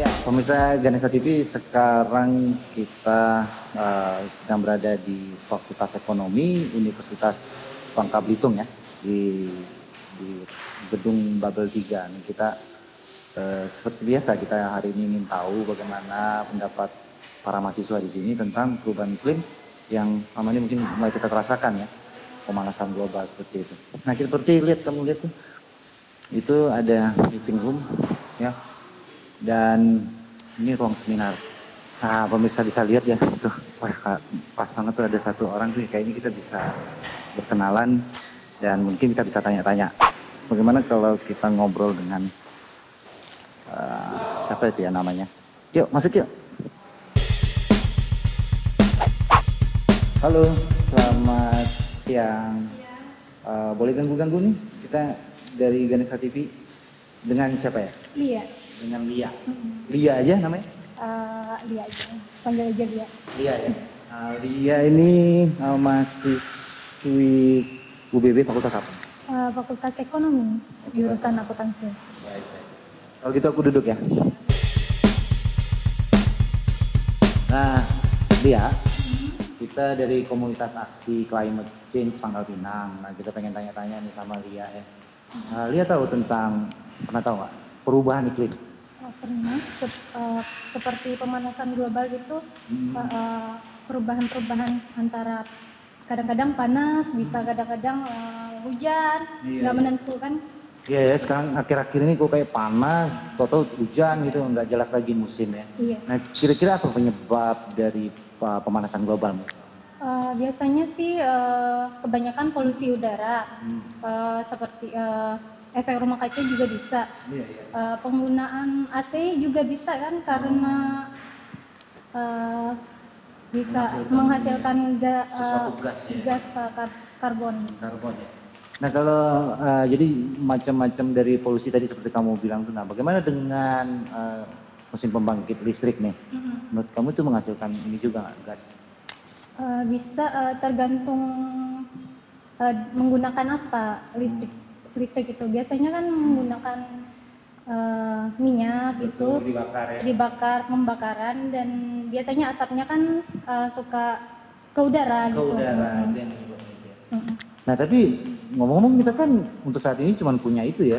Ya, pemirsa Ganesha TV, sekarang kita sedang berada di Fakultas Ekonomi Universitas Bangka Belitung ya, di gedung Bubble 3. Nih, kita seperti biasa kita hari ini ingin tahu bagaimana pendapat para mahasiswa di sini tentang perubahan iklim yang selama ini mungkin mulai kita rasakan ya, pemanasan global seperti itu. Nah, kita seperti kamu lihat tuh, itu ada meeting room ya. Dan ini ruang seminar. Nah, pemirsa bisa lihat ya, tuh, wah, pas banget tuh ada satu orang tuh, kayaknya kita bisa berkenalan dan mungkin kita bisa tanya-tanya. Bagaimana kalau kita ngobrol dengan siapa itu ya namanya? Yuk, masuk yuk. Halo, selamat siang. Boleh ganggu-ganggu nih? Kita dari Ganesha TV dengan siapa ya? Lia. Dengan Lia. Lia aja namanya? Lia aja. Panggil aja Lia. Lia ya. Lia ini mahasiswi UBB Fakultas apa? Fakultas Ekonomi, jurusan akuntansi. Baik. Kalau gitu aku duduk ya. Nah, Lia, kita dari komunitas aksi climate change Pangkal Pinang. Nah, kita pengen tanya-tanya nih sama Lia ya. Lia tahu pernah tahu nggak perubahan iklim? Pernah, seperti pemanasan global itu, perubahan-perubahan antara kadang-kadang panas, bisa kadang-kadang hujan, nggak menentu kan? Iya ya, sekarang akhir-akhir ini kok kayak panas, tau-tau hujan gitu, nggak jelas lagi musim ya. Iya. Nah, kira-kira apa penyebab dari pemanasan global? Biasanya sih kebanyakan polusi udara, seperti efek rumah kaca juga bisa. Penggunaan AC juga bisa kan, karena bisa menghasilkan gas karbon. Ya. Nah, kalau jadi macam-macam dari polusi tadi seperti kamu bilang tuh, nah bagaimana dengan mesin pembangkit listrik nih? Menurut kamu itu menghasilkan ini juga nggak, gas? Bisa tergantung menggunakan apa listrik itu. Biasanya kan menggunakan minyak. Betul, itu dibakar pembakaran, dan biasanya asapnya kan suka ke udara gitu. Nah, tapi ngomong-ngomong kita kan untuk saat ini cuma punya itu ya,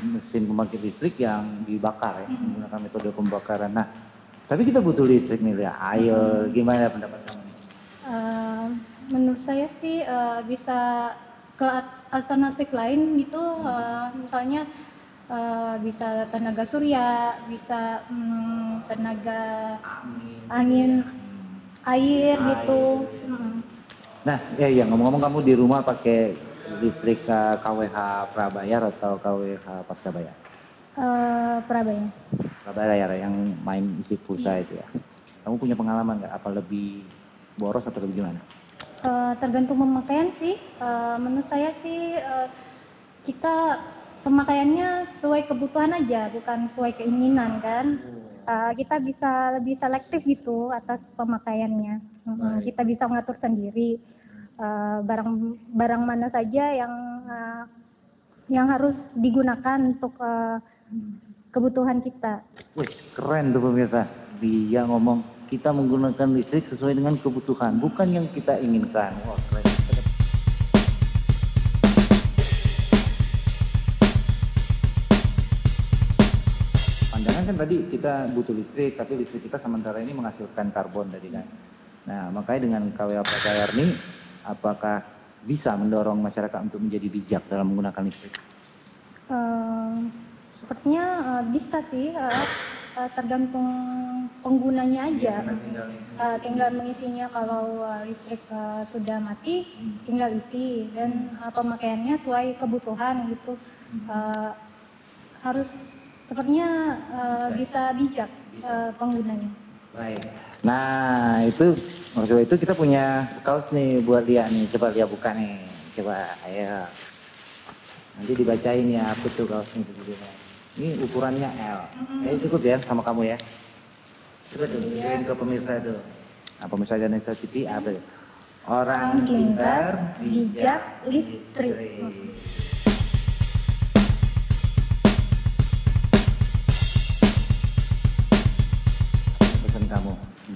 mesin pembangkit listrik yang dibakar ya, menggunakan metode pembakaran. Nah, tapi kita butuh listrik nih ya. Ayo, gimana pendapat kamu? Menurut saya sih bisa ke alternatif lain gitu, misalnya bisa tenaga surya, bisa tenaga angin, air gitu. Nah, ya ngomong-ngomong, kamu di rumah pakai listrik KWH Prabayar atau KWH Pascabayar? Prabayar. Prabayar yang main isi pulsa itu ya. Kamu punya pengalaman nggak? Apa lebih boros atau lebih gimana? Tergantung pemakaian sih. Menurut saya sih kita pemakaiannya sesuai kebutuhan aja, bukan sesuai keinginan kan. Kita bisa lebih selektif gitu atas pemakaiannya. Kita bisa mengatur sendiri barang mana saja yang harus digunakan untuk kebutuhan kita. Wih, keren tuh pemirsa. Dia ngomong kita menggunakan listrik sesuai dengan kebutuhan, bukan yang kita inginkan. Wah, keren. Pandangan kan tadi kita butuh listrik, tapi listrik kita sementara ini menghasilkan karbon tadi kan. Nah, makanya dengan KWH Prabayar ini, apakah bisa mendorong masyarakat untuk menjadi bijak dalam menggunakan listrik? Sepertinya bisa sih, tergantung penggunanya aja. Tinggal mengisinya. Kalau listrik sudah mati, tinggal isi, dan pemakaiannya sesuai kebutuhan gitu. Harus sepertinya bisa bijak penggunanya. Baik. Nah, itu maksudnya itu kita punya kaos nih buat Lia nih. Coba Lia buka nih. Coba, ayo. Nanti dibacain ya, apa tuh kaosnya sebetulnya. Ini ukurannya L. Cukup ya sama kamu ya. Coba tuh, kirim ke pemirsa itu. Nah, pemirsa Ganesha TV apa ya? Orang pintar, bijak, listrik.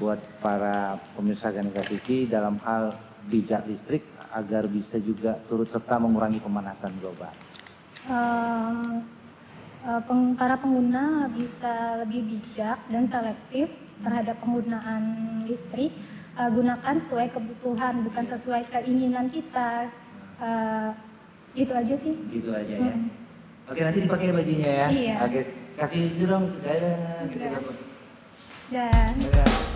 buat para pemirsa Ganesha TV dalam hal bijak listrik agar bisa juga turut serta mengurangi pemanasan global? Para pengguna bisa lebih bijak dan selektif terhadap penggunaan listrik. Gunakan sesuai kebutuhan, bukan sesuai keinginan kita. Itu aja sih. Gitu aja ya. Oke, nanti dipakai bajunya ya. Iya. Oke, kasih itu dong. Dadah. Gitu. Dan Dadah.